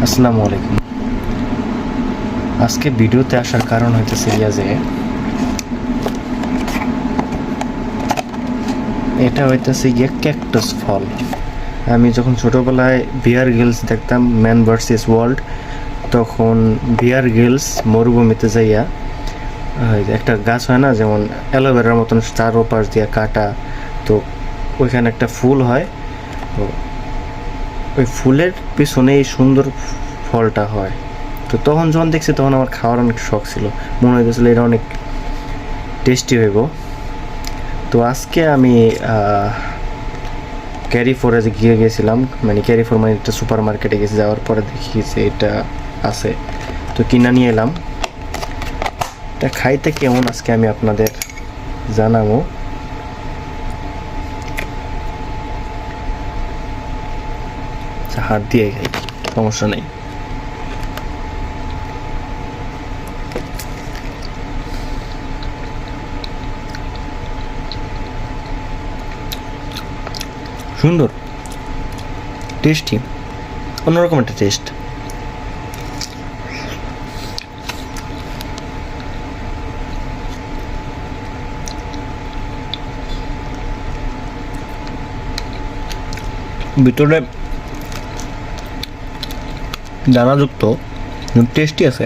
আসসালামু আলাইকুম। আজকে ভিডিওতে আসার কারণ হইতেছে যে এটা হইতেছে গিয়ে ক্যাকটাস ফল। আমি যখন ছোটোবেলায় বিয়ার গ্রিলস দেখতাম ম্যান ভার্সেস ওয়ার্ল্ড, তখন বিয়ার গ্রিলস মরুভূমিতে যাইয়া একটা গাছ হয় না, যেমন অ্যালোভেরার মতন চার ওপাশ দিয়া কাটা, তো ওইখানে একটা ফুল হয়, তো ওই ফুলের পিছনে এই সুন্দর ফলটা হয়। তো তখন যখন দেখছি তখন আমার খাওয়ার অনেক শখ ছিল, মনে হইতেছিল এটা অনেক টেস্টি হইব। তো আজকে আমি ক্যারিফোরে গিয়েছিলাম, মানে ক্যারিফোর মানে একটা সুপার মার্কেটে গেছি, যাওয়ার পরে দেখি যে এটা আছে, তো কিনা নিয়ে এলাম। তা খাইতে কেমন আজকে আমি আপনাদের জানাবো। হাত দিয়ে খাই, সমস্যা নেই। সুন্দর, টেস্টি, অন্যরকম একটা টেস্ট। ভিতরে দানাযুক্ত, টেস্টি আছে।